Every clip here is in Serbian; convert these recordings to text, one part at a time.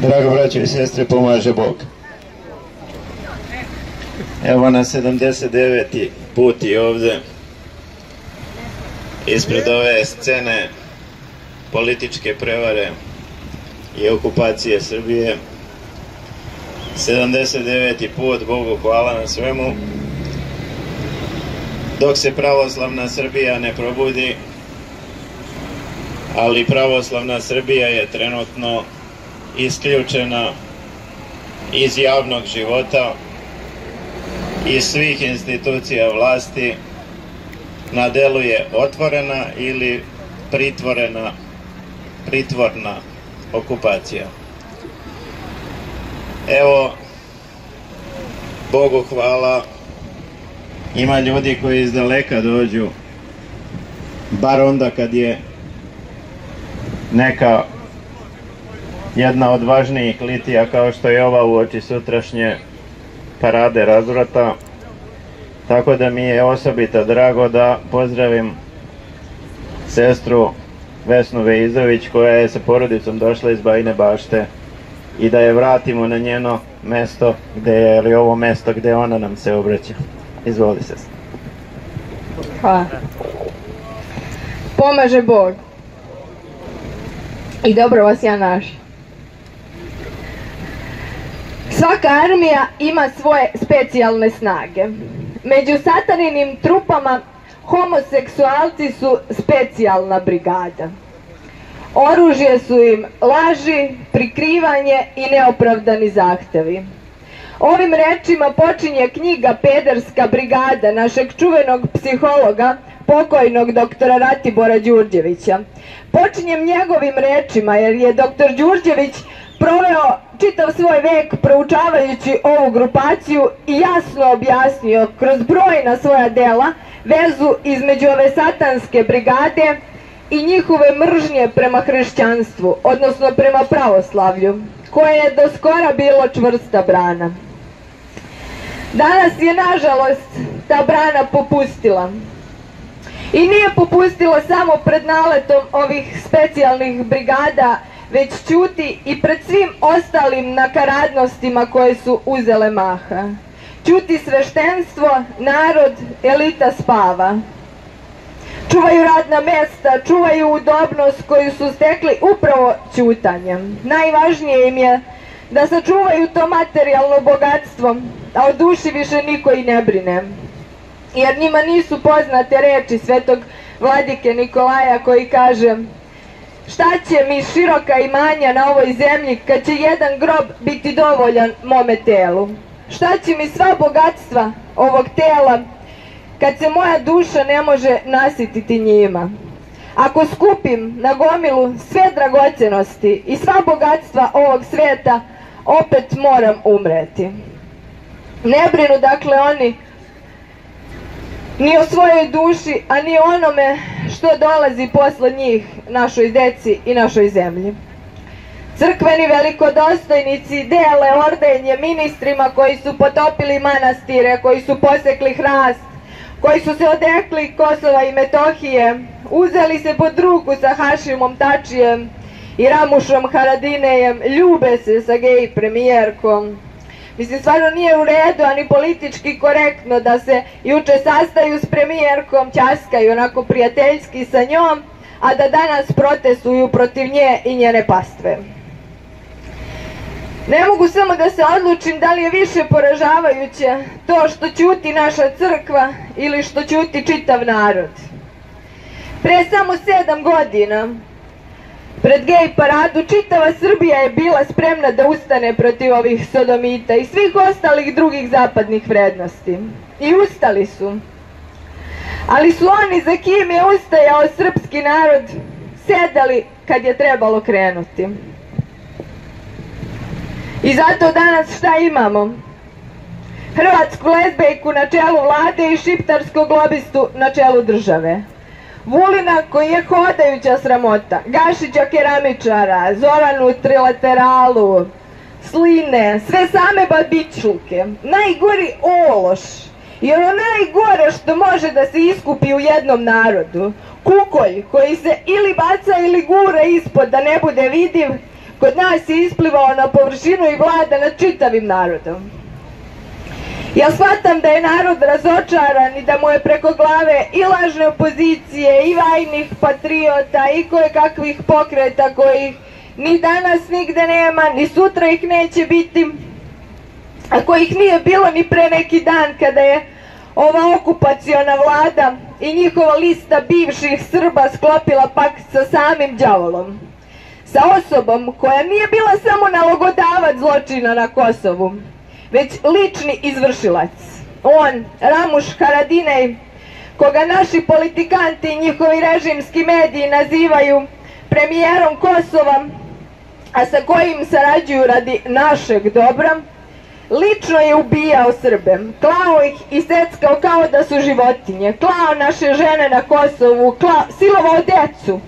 Drago braćo i sestre, pomaže Bog. Evo na 79. put i ovde, ispred ove scene političke prevare i okupacije Srbije. 79. put, Bogu hvala na svemu. Dok se pravoslavna Srbija ne probudi, ali pravoslavna Srbija je trenutno isključena iz javnog života, iz svih institucija vlasti, na delu je otvorena ili pritvorna okupacija. Evo, Bogu hvala, ima ljudi koji iz daleka dođu, bar onda kad je neka jedna od važnijih litija kao što je ova uoči sutrašnje parade razvrata, tako da mi je osobito drago da pozdravim sestru Vesnu Veizović koja je sa porodicom došla iz Bajine Bašte i da je vratimo na njeno mesto gde je, ili ovo mesto gde ona nam se obraća. Izvoli, sestra. Hvala. Pomaže Bog. I dobro vas ja naši. Svaka armija ima svoje specijalne snage. Među sataninim trupama homoseksualci su specijalna brigada. Oružje su im laži, prikrivanje i neopravdani zahtevi. Ovim rečima počinje knjiga Pederska brigada našeg čuvenog psihologa, pokojnog doktora Ratibora Đurđevića. Počinjem njegovim rečima jer je doktor Đurđević proveo čitav svoj vek proučavajući ovu grupaciju i jasno objasnio kroz brojna svoja dela vezu između ove satanske brigade i njihove mržnje prema hrišćanstvu, odnosno prema pravoslavlju, koje je do skora bilo čvrsta brana. Danas je, nažalost, ta brana popustila. I nije popustila samo pred naletom ovih specijalnih brigada, već ćuti i pred svim ostalim nakaradnostima koje su uzele maha. Ćuti sveštenstvo, narod, elita spava. Čuvaju radna mesta, čuvaju udobnost koju su stekli upravo ćutanjem. Najvažnije im je da sačuvaju to materijalno bogatstvo, a o duši više niko i ne brine. Jer njima nisu poznate reči svetog vladike Nikolaja koji kaže: šta će mi široka imanja na ovoj zemlji kad će jedan grob biti dovoljan mome telu? Šta će mi sva bogatstva ovog tela kad se moja duša ne može nasititi njima? Ako skupim na gomilu sve dragocenosti i sva bogatstva ovog sveta, opet moram umreti. Ne brinu dakle oni ni o svojoj duši, a ni o onome što dolazi posle njih, našoj deci i našoj zemlji. Crkveni velikodostojnici dele ordenje ministrima koji su potopili manastire, koji su posekli hrast, koji su se odrekli Kosova i Metohije, uzeli se pod ruku sa Hašimom Tačijem i Ramušom Haradinejem, ljube se sa gej premijerkom. Mislim, stvarno nije u redu, ani politički korektno da se juče sastaju s premijerkom, ćaskaju onako prijateljski sa njom, a da danas protestuju protiv nje i njene pastve. Ne mogu samo da se odlučim da li je više poražavajuće to što ćuti naša crkva ili što ćuti čitav narod. Pre samo 7 godina, pred gej paradu, čitava Srbija je bila spremna da ustane protiv ovih sodomita i svih ostalih drugih zapadnih vrednosti. I ustali su. Ali su oni za kim je ustajao srpski narod sedali kad je trebalo krenuti. I zato danas šta imamo? Hrvatsku lezbejku na čelu vlade i šiptarskog lobistu na čelu države. Vulina koji je hodajuća sramota, Gašića keramičara, Zoranu trilateralu, Sline, sve same babičluke, najgori ološ i ono najgore što može da se iskupi u jednom narodu, kukolj koji se ili baca ili gura ispod da ne bude vidiv, kod nas je isplivao na površinu i vlada nad čitavim narodom. Ja shvatam da je narod razočaran i da mu je preko glave i lažne opozicije, i vajnih patriota, i kojekakvih pokreta kojih ni danas nigde nema, ni sutra ih neće biti, a kojih nije bilo ni pre neki dan kada je ova okupaciona vlada i njihova lista bivših Srba sklopila pakt sa samim đavolom. Sa osobom koja nije bila samo nalogodavac zločina na Kosovu, već lični izvršilac. On, Ramuš Haradinaj, koga naši politikanti i njihovi režimski mediji nazivaju premijerom Kosova, a sa kojim sarađuju radi našeg dobra, lično je ubijao Srbe, klao ih i seckao kao da su životinje, klao naše žene na Kosovu, silovao decu.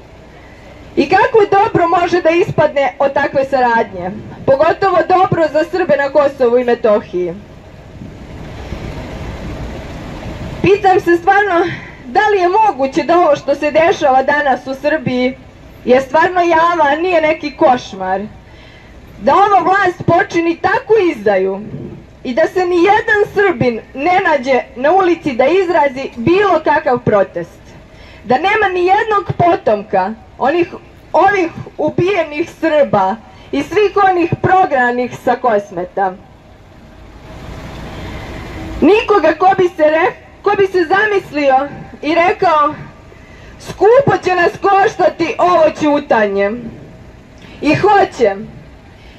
I kako dobro može da ispadne od takve saradnje? Pogotovo dobro za Srbe na Kosovu i Metohiji. Pitam se stvarno, da li je moguće da ovo što se dešava danas u Srbiji je stvarno java, a nije neki košmar? Da ova vlast počini takvu izdaju i da se ni jedan Srbin ne nađe na ulici da izrazi bilo kakav protest. Da nema ni jednog potomka ovih ubijenih Srba i svih onih prognanih sa Kosmeta. Nikoga ko bi se zamislio i rekao skupo će nas koštati ovo ćutanje. I hoće,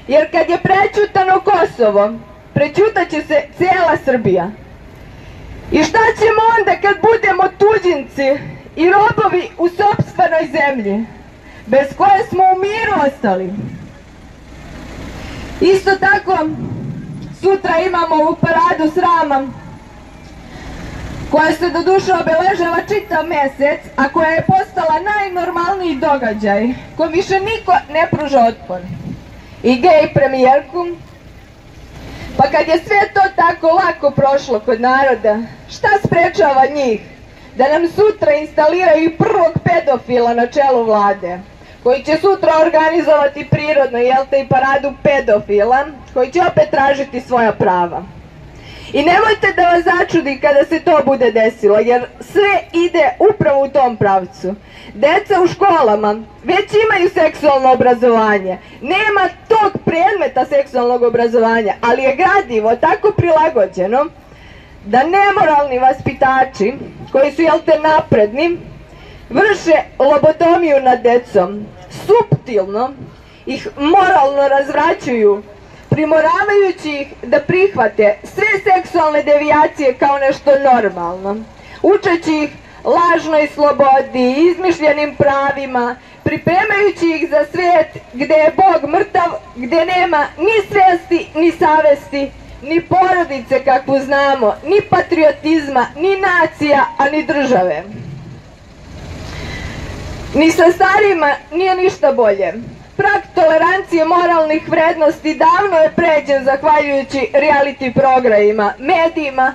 jer kad je prećutano Kosovo, prećutaće se cijela Srbija. I šta ćemo onda kad budemo tuđinci i robovi u sopstvenoj zemlji, bez koje smo u miru ostali? Isto tako, sutra imamo ovu paradu srama, koja se doduše obeležava čitav mesec, a koja je postala najnormalniji događaj, kom više niko ne pruža otpor. I gej premijerku. Pa kad je sve to tako lako prošlo kod naroda, šta sprečava njih da nam sutra instaliraju i prvog pedofila na čelu vlade, koji će sutra organizovati prirodno, i paradu pedofila, koji će opet tražiti svoja prava. I nemojte da vas začudi kada se to bude desilo, jer sve ide upravo u tom pravcu. Deca u školama već imaju seksualno obrazovanje. Nema tog predmeta seksualnog obrazovanja, ali je gradivo tako prilagođeno da nemoralni vaspitači, koji su napredni, vrše lobotomiju nad decom. Suptilno ih moralno razvraćuju, primoravajući ih da prihvate sve seksualne devijacije kao nešto normalno, učeći ih lažnoj slobodi, izmišljenim pravima, pripremajući ih za svijet gde je Bog mrtav, gde nema ni svesti, ni savesti, ni porodice kakvu znamo, ni patriotizma, ni nacija, a ni države. Ni sa starima nije ništa bolje. Prag tolerancije moralnih vrednosti davno je pređen zahvaljujući reality programima, medijima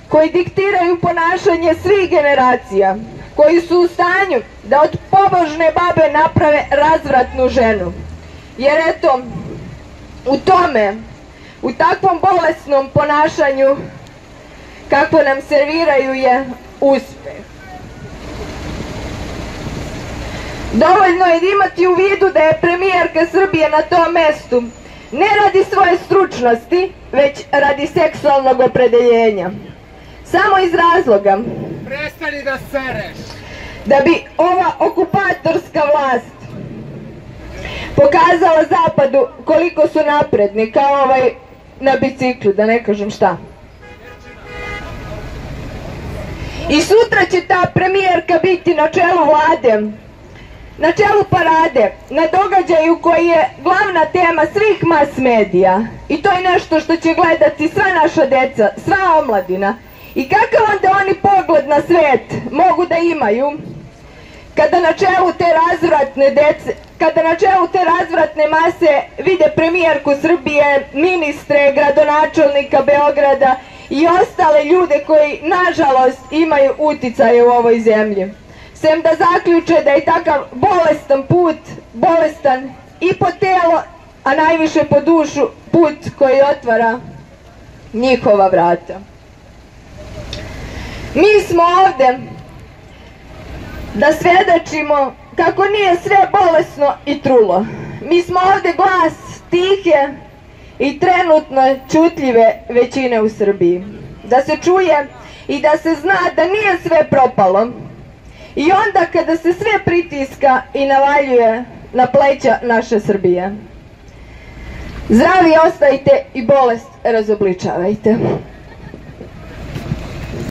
koji diktiraju ponašanje svih generacija, koji su u stanju da od pobožne babe naprave razvratnu ženu. Jer eto, u takvom bolesnom ponašanju kako nam serviraju je uspeh. Dovoljno je imati u vidu da je premijerka Srbije na tom mestu ne radi svoje stručnosti, već radi seksualnog opredeljenja. Samo iz razloga prestani da sereš, da bi ova okupatorska vlast pokazala zapadu koliko su napredni, kao ovaj na biciklu, da ne kažem šta. I sutra će ta premijerka biti na čelu vlade, na čelu parade, na događaju koji je glavna tema svih mas medija. I to je nešto što će gledati sva naša deca, sva omladina. I kakav onda oni pogled na svet mogu da imaju kada na čelu te razvratne dece, kada na čelu te razvratne mase vide premijerku Srbije, ministre, gradonačelnika Beograda i ostale ljude koji nažalost imaju uticaje u ovoj zemlji. Sem da zaključe da je takav bolestan put, bolestan i po telo a najviše po dušu put koji otvara njihova vrata. Mi smo ovde da svedočimo kako nije sve bolesno i trulo. Mi smo ovde glas tihe i trenutno ćutljive većine u Srbiji. Da se čuje i da se zna da nije sve propalo. I onda kada se sve pritiska i navaljuje na pleća naše Srbije. Zdravi ostajte i bolest razobličavajte.